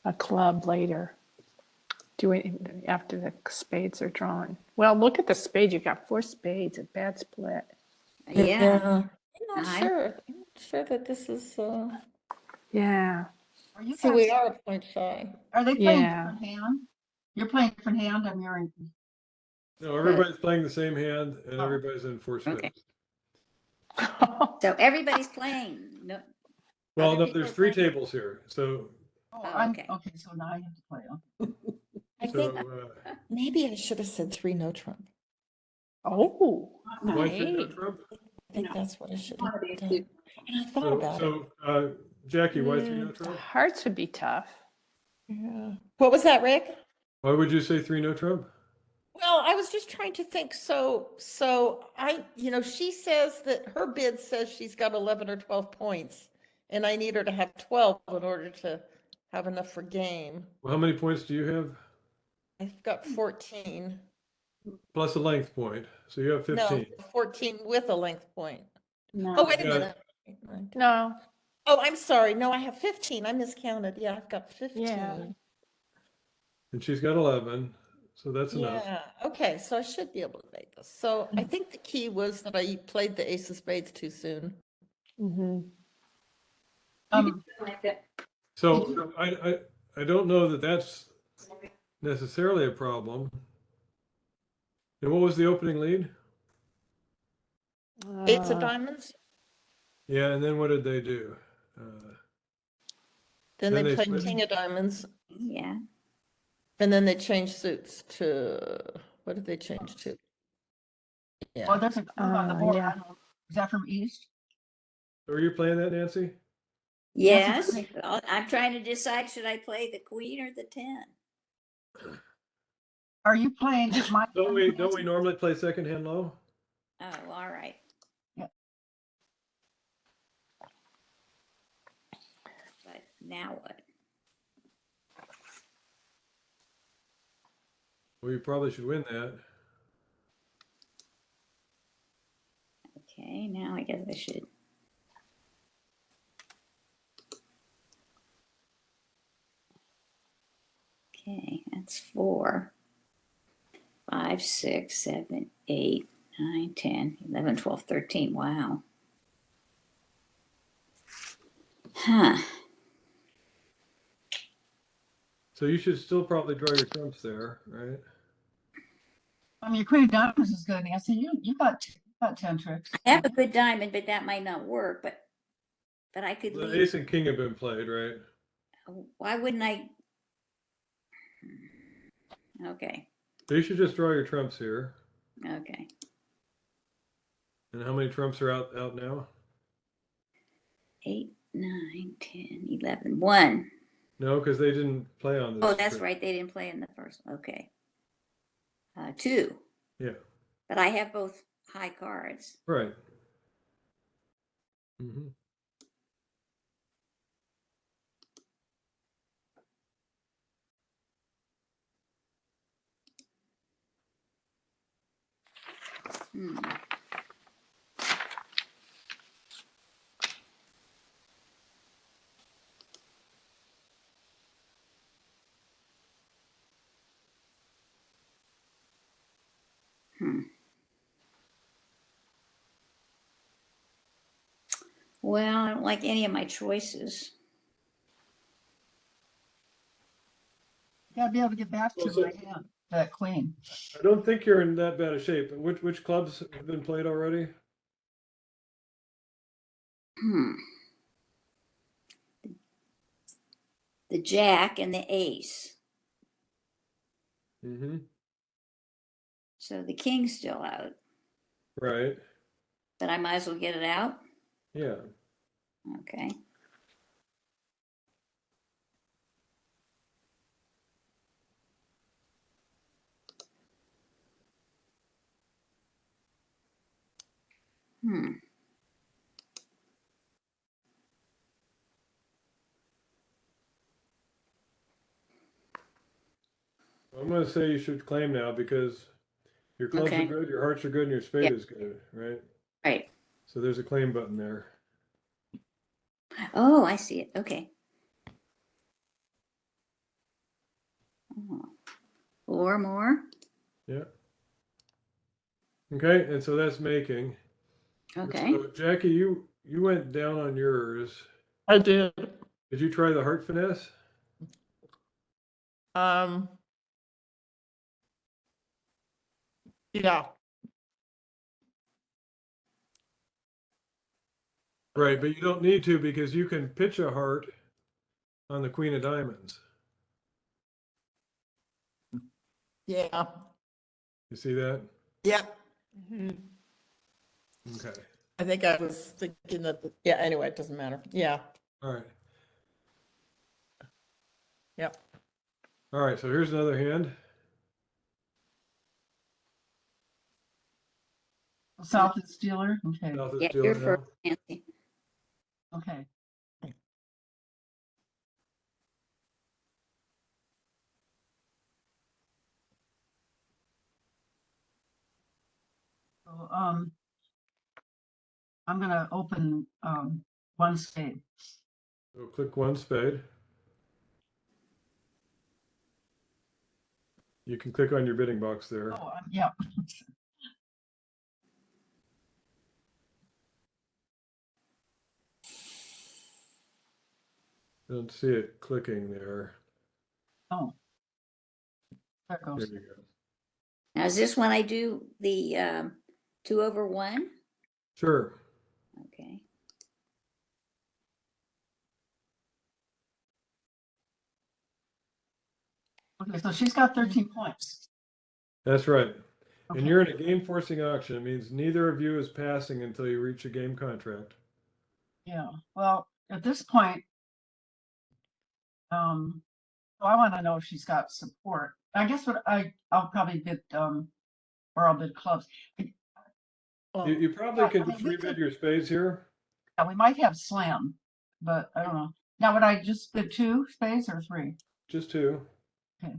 a club later. Do it after the spades are drawn. Well, look at the spades. You got 4 spades. A bad split. Yeah. I'm not I- sure. I'm not sure that this is, Yeah. Are you so we guys, are a point shy. are they playing Yeah. different hand? You're playing different hand and you're in, No, everybody's playing the same hand and Oh. everybody's in 4 spades. Okay. So everybody's playing. No. Well, other no, people there's are 3 playing- tables here. So, oh, Oh, I'm, okay. okay, so now I have to play. Okay. I so think maybe I should have said 3 no trump. Oh, why 3 no hey. trump? I think that's what I should Wanna have be a done. cute- And I thought So, about it. so Jackie, why 3 no The trump? hearts would be tough. Yeah. What was that, Rick? Why would you say 3 no trump? Well, I was just trying to think, she says that her bid says she's got 11 or 12 points, and I need her to have 12 in order to have enough for game. Well, how many points do you have? I've got 14. Plus a length point, so you have 15. No, 14 with a length point. No. Oh, wait a Yeah. minute. No, Oh, I'm sorry. No, I have 15. I miscounted. Yeah, I've got 15. yeah. And she's got 11, so that's enough. Yeah, okay, so I should be able to make this. So I think the key was that I played the ace of spades too soon. Mm-hmm. Like it. So I don't know that that's necessarily a problem. And what was the opening lead? Eights of diamonds, Yeah, and then what did they do? then Then they they played switched. king of diamonds, Yeah. and then they changed suits to, what did they change to? Well, Yeah, there's a clue on the board. yeah. I don't know. Is that from East? Were you playing that, Nancy? Yes, Yes. I'm trying to decide, should I play the queen or the 10? Are you playing my? Don't we normally play second hand low? Oh, all right. Yep. But now what? Well, you probably should win that. Okay, now I guess I should. Okay, that's 4, 5, 6, 7, 8, 9, 10, 11, 12, 13. Wow. Huh. So you should still probably draw your trumps there, right? I mean, your queen of diamonds is good, Nancy. You got 10 tricks. I have a good diamond, but that might not work. But I could The leave. ace and king have been played, right? Why wouldn't I? Okay. So you should just draw your trumps here. Okay. And how many trumps are out now? 8, 9, 10, 11. 1. No, because they didn't play on this. Oh, that's trick. right. They didn't play in the first. Okay. 2. Yeah, But I have both high cards. right. Mm-hmm. Hmm. Hmm. Well, I don't like any of my choices. You gotta be able to get back to Well, so- my hand, that queen. I don't think you're in that bad a shape. Which clubs have been played already? Hmm. The jack and the ace. Mm-hmm. So the king's still out, Right. but I might as well get it out. Yeah. Okay. Hmm. I'm going to say you should claim now because your clubs Okay. are good, your hearts are good, and your spade Yeah. is good, right? Right. So there's a claim button there. Oh, I see it. Okay. Oh. 4 more. Yeah. Okay, and so that's making. Okay. So Jackie, you went down on yours. I did. Did you try the heart finesse? Yeah, Right, but you don't need to because you can pitch a heart on the queen of diamonds. yeah, You see that? yeah. Mhm. Okay. I think I was thinking that, yeah, anyway, it doesn't matter. Yeah, All right. yep. All right, so here's another hand. South is dealer, okay, South is Yeah, dealer you're now. first, Nancy. okay. So, I'm gonna open, one spade. So click one spade. You can click on your bidding box there. Oh, yeah. Don't see it clicking there. Oh. There it There goes. you go. Now, is this when I do the 2/1? Sure. Okay. Okay, so she's got 13 points. That's right. Okay. And you're in a game forcing auction. It means neither of you is passing until you reach a game contract. Yeah, well, at this point, so I want to know if she's got support. I guess I'll probably bid, or I'll bid clubs. Well, You probably yeah, I could mean, we three bid could- your spades here. Yeah, we might have slam, but I don't know. Now, would I just bid 2 spades or 3? Just two. Okay.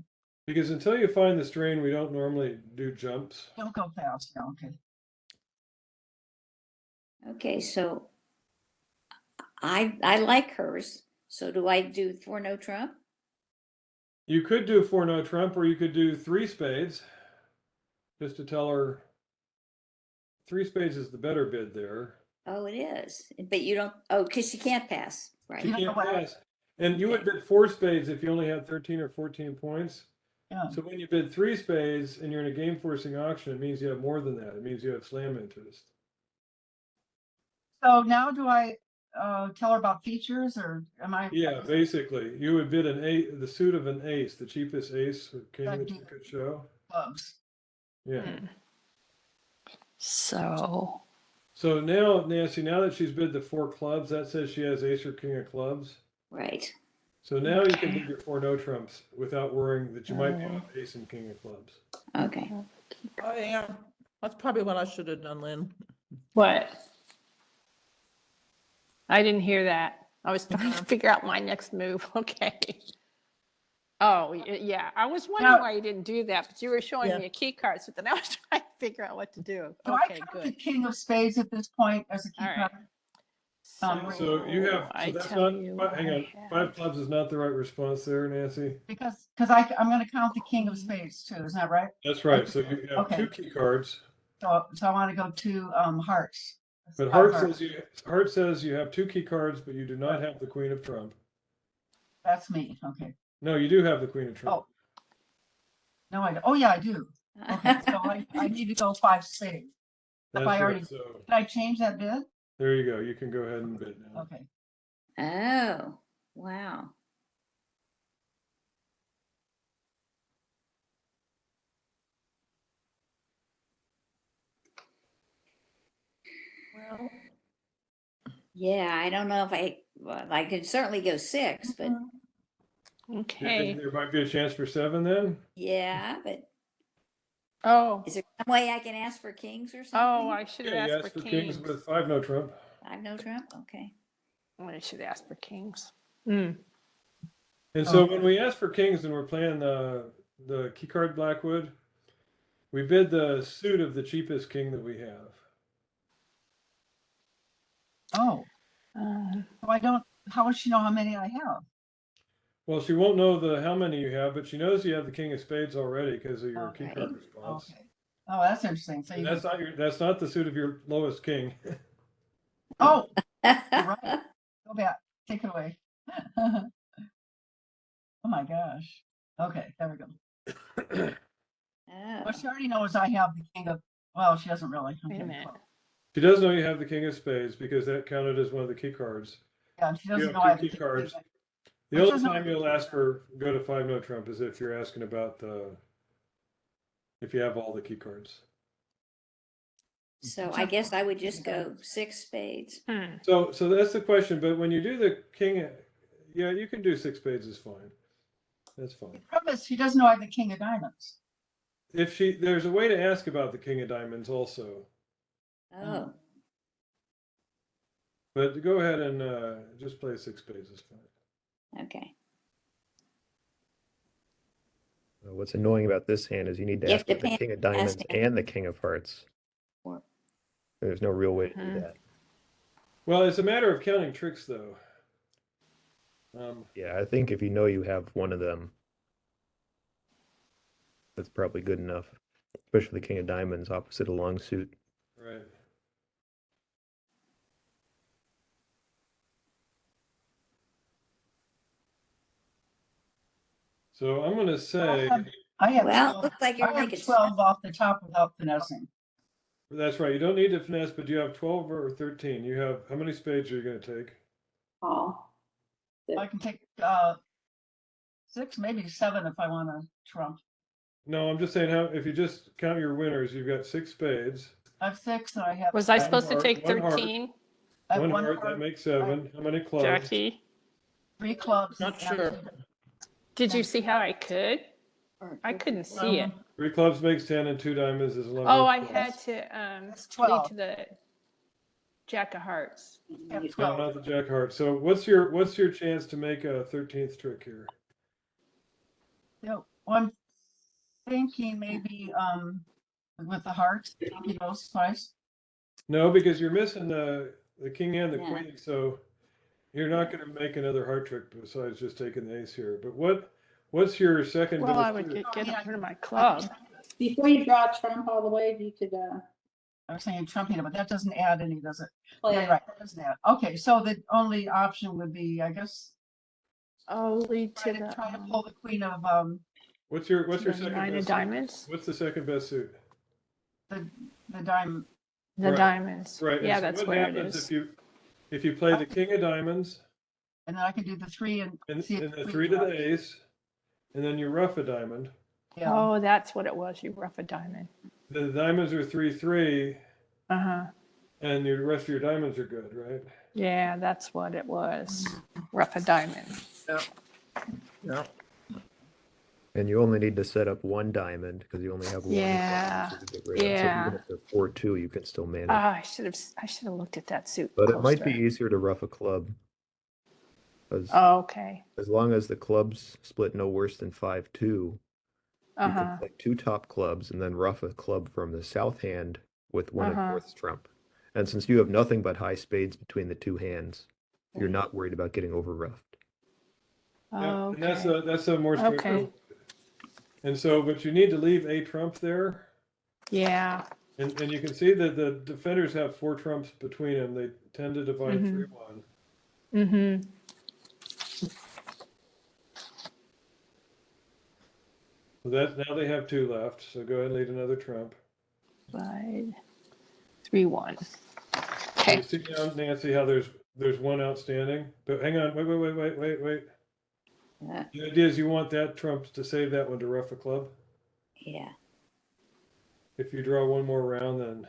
Because until you find the strain, we don't normally do jumps. Don't go fast, yeah, okay. Okay, so I like hers. So do I do 4 no trump? You could do 4 no trump, or you could do 3 spades. Just to tell her 3 spades is the better bid there. Oh, it is. But you don't, oh, because she can't pass, She right? You know can't what? pass. And you would bid 4 spades if you only had 13 or 14 points. Yeah, So when you bid 3 spades and you're in a game forcing auction, it means you have more than that. It means you have slam interest. so now do I tell her about features or am I? Yeah, basically, you would bid the suit of an ace, the cheapest ace or king That'd that you be- could show. Clubs. Yeah. So, So now, Nancy, now that she's bid the 4 clubs, that says she has ace or king of clubs. Right. So now you can Okay. bid your 4 no trumps without worrying that you might be off ace and king of clubs. Okay. oh, yeah, that's probably what I should have done, Lynn. what? I didn't hear that. I was trying to figure out my next move. Okay. Oh, yeah. I was wondering Now- why you didn't do that, but you were showing Yeah. me a key card, so then I was trying to figure out what to do. Do I Okay, count the good. king of spades at this point as a key All right. card? So you have, so I that's tell not, you, hang I on, 5 clubs is not the right response there, Nancy. Because I'm going to count the king of spades too, isn't that right? That's right. So you have Okay. 2 key cards, So I want to go to hearts. but Five Heart says you have 2 key cards, but you do not have the queen of trump. That's me. Okay. No, you do have the queen of trump. No, I don't. Oh yeah, I do. Okay. So I need to go 5 spades. That's I right. already- So Did I change that bid? there you go. You can go ahead and bid now. Okay. Oh, wow. Well, Yeah, I don't know if well, I could certainly go 6, but You Okay. think there might be a chance for 7 then? yeah, but Oh, is there some way I can ask for kings or something? oh, I should have Yeah, you asked asked for for kings kings. with 5 no trump. I've no trump. Okay. I should ask for kings. Mm. And so Oh. when we ask for kings and we're playing the key card Blackwood, we bid the suit of the cheapest king that we have. Oh, Uh, so I don't. How would she know how many I have? Well, she won't know how many you have, but she knows you have the king of spades already because of your key Okay. card response. Okay. Oh, that's interesting. So And you. that's not the suit of your lowest king. Oh, you're right. Go back. Take it away. Oh my gosh. Okay, there we go. Oh. Well, she already knows I have the king of. Well, she doesn't really. Wait a Okay, minute. well, She does know you have the king of spades because that counted as one of the key cards. yeah, she doesn't have know two I have key the king of cards. spades. The Which only is not- time you'll ask for go to 5 no trump is if you're asking about if you have all the key cards. So I guess I would just go 6 spades. hmm. So that's the question. But when you do the king, yeah, you can do 6 spades is fine. That's The fine. problem is she doesn't know I have the king of diamonds. There's a way to ask about the king of diamonds also. Oh, But go ahead and just play 6 spades is fine. okay. What's annoying about this hand is you need to You ask have to for the pay- king of diamonds ask him. and the king of hearts. Or- There's no real way to do Mhm. that. Well, it's a matter of counting tricks, though. Yeah, I think if you know you have one of them, that's probably good enough. Especially the king of diamonds opposite a long suit. Right. So I'm going to say, I have Well, 12 looks like you're I have making 12 off the top without finessing. that's right. You don't need to finesse, but you have 12 or 13. You have, how many spades are you going to take? All. I can take 6, maybe 7 if I want to trump. No, I'm just saying how, if you just count your winners, you've got 6 spades. I have 6 and I have. Was I One supposed to heart, take one heart. 13, I have One one heart, that heart, makes 7. How many clubs? Jackie? 3 clubs. Not and- sure. Did you see how I could? I couldn't see it. 3 clubs makes 10 and 2 diamonds is 11. Oh, I clubs. had to That's lead 12. to the Jack of Hearts. I have No, 12. not the jack heart. So what's your chance to make a 13th trick here? Yeah, well, I'm thinking maybe with the hearts, you know, twice. No, because you're missing the king and the Yeah. queen, so you're not going to make another heart trick besides just taking the ace here. But what's your second Well, I best would suit? get rid of my club. Before you draw a trump all the way, you could I was saying trumping, but that doesn't add any, does it? play Yeah, it. you're right, that doesn't add. Okay, so the only option would be, I guess, Oh, lead to try to the pull the queen of What's your the second nine of best suit? diamonds. What's the second best suit? the diamond. The Right. diamonds. Right. Yeah, and so that's what where it happens is. if you play the king of diamonds And then I can do the 3 and and see if the queen 3 to drops. the ace, and then you rough a diamond. Yeah, Oh, that's what it was. You rough a diamond. The diamonds are 3-3, Uh-huh. and the rest of your diamonds are good, right? Yeah, that's what it was. Rough a diamond. Yeah. And you only need to set up one diamond because you only have one. Yeah, card to get rid of. So yeah. even if they're 4-2, you can still manage. I should have looked at that suit But it might be closer. easier to rough a club. Because Oh, okay. as long as the clubs split no worse than 5-2, you Uh-huh. can play 2 top clubs and then rough a club from the south hand with one of Uh-huh. North's trump. And since you have nothing but high spades between the 2 hands, you're not worried about getting over roughed. Yeah, and Okay. that's a more Okay. straightforward. And so, but you need to leave a trump there, Yeah. and you can see that the defenders have 4 trumps between them. They tend to divide Mhm. 3-1. Mm-hmm. So that now they have 2 left. So go ahead and lead another trump. 3-1. You Okay. see now, Nancy, how there's one outstanding. But hang on, wait. Uh, The idea is you want that trump to save that one to rough a club. yeah. If you draw one more round, then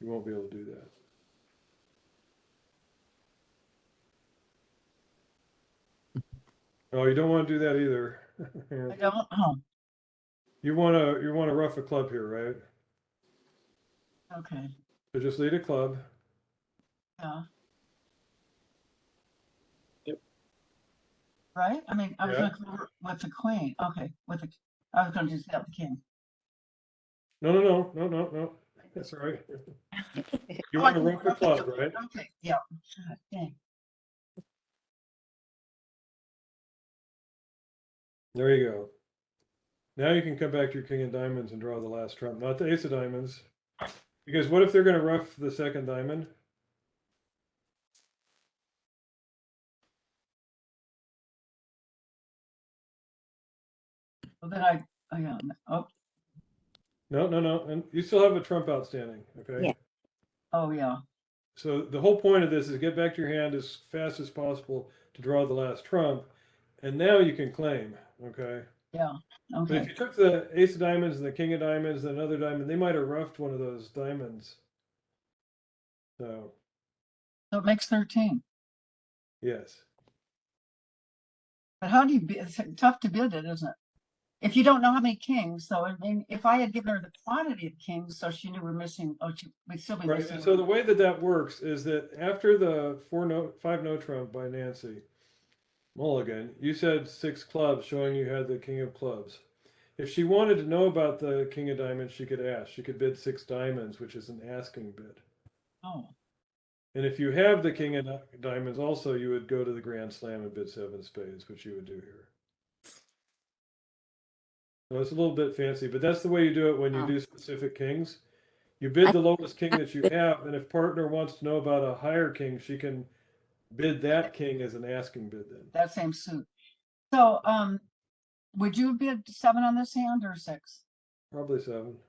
you won't be able to do that. Oh, you don't want to do that either. I don't, oh, You want to rough a club here, right? okay, So just lead a club. yeah. Yep. Right, I mean, I was Yeah. gonna cover with the queen, okay, I was gonna just have the king. No. That's all right. You Oh, want I to can rough a rough it club, up. right? Okay, yeah, God dang. There you go. Now you can come back to your king of diamonds and draw the last trump, not the ace of diamonds. Because what if they're going to rough the second diamond? Well, then yeah, oh, No. And you still have a trump outstanding, okay? Yeah. oh, yeah, So the whole point of this is get back to your hand as fast as possible to draw the last trump. And now you can claim, okay? yeah, But if okay, you took the ace of diamonds and the king of diamonds and another diamond, they might have roughed one of those diamonds. So, so it makes 13. yes. But how do you, it's tough to bid it, isn't it? if you don't know how many kings, so I mean, if I had given her the quantity of kings, so she knew we're missing, we'd still be Right, missing. and so the way that that works is that after the 5 note trump by Nancy Mulligan, you said 6 clubs, showing you had the king of clubs. If she wanted to know about the king of diamonds, she could ask. She could bid 6 diamonds, which is an asking bid. Oh, And if you have the king of diamonds also, you would go to the grand slam and bid 7 spades, which you would do here. So it's a little bit fancy, but that's the way you do it when you Oh. do specific kings. You bid the lowest king that you have, and if partner wants to know about a higher king, she can bid that king as an asking bid then. that same suit. So, would you bid 7 on this hand or 6? Probably 7.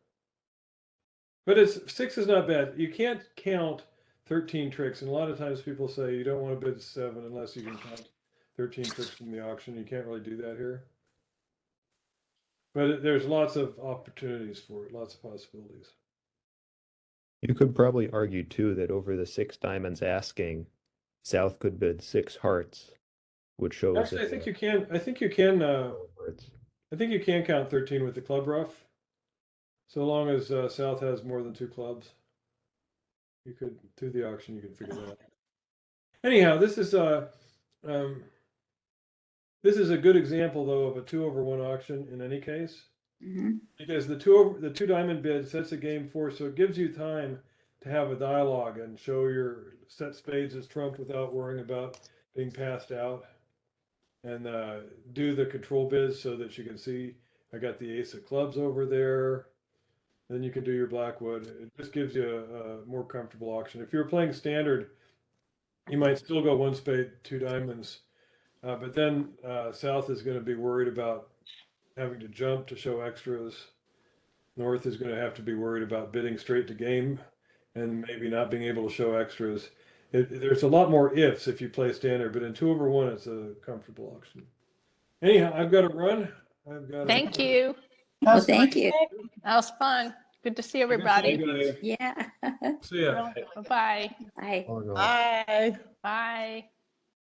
But 6 is not bad. You can't count 13 tricks, and a lot of times people say you don't want to bid 7 unless you can count 13 tricks from the auction. You can't really do that here. But there's lots of opportunities for it, lots of possibilities. You could probably argue too that over the 6 diamonds asking, South could bid 6 hearts, which shows. Actually, I think you can. I think you can. Hearts. I think you can count 13 with the club rough, so long as South has more than 2 clubs. You could, through the auction, you can figure that out. Anyhow, this is a good example though of a 2-over-1 auction in any case, Mhm. because the 2 diamond bid sets a game for, so it gives you time to have a dialogue and show your set spades as trump without worrying about being passed out, and do the control bids so that you can see I got the ace of clubs over there. Then you can do your Blackwood. It just gives you a more comfortable auction. If you're playing standard, you might still go 1 spade, 2 diamonds, but then South is going to be worried about having to jump to show extras. North is going to have to be worried about bidding straight to game and maybe not being able to show extras. There's a lot more ifs if you play standard, but in 2-over-1, it's a comfortable auction. Anyhow, I've got to run. Thank you. Well, thank you. That was fun. Good to see everybody. Guys. Yeah. See ya. Bye-bye. Bye. Oh, no. Bye. Bye.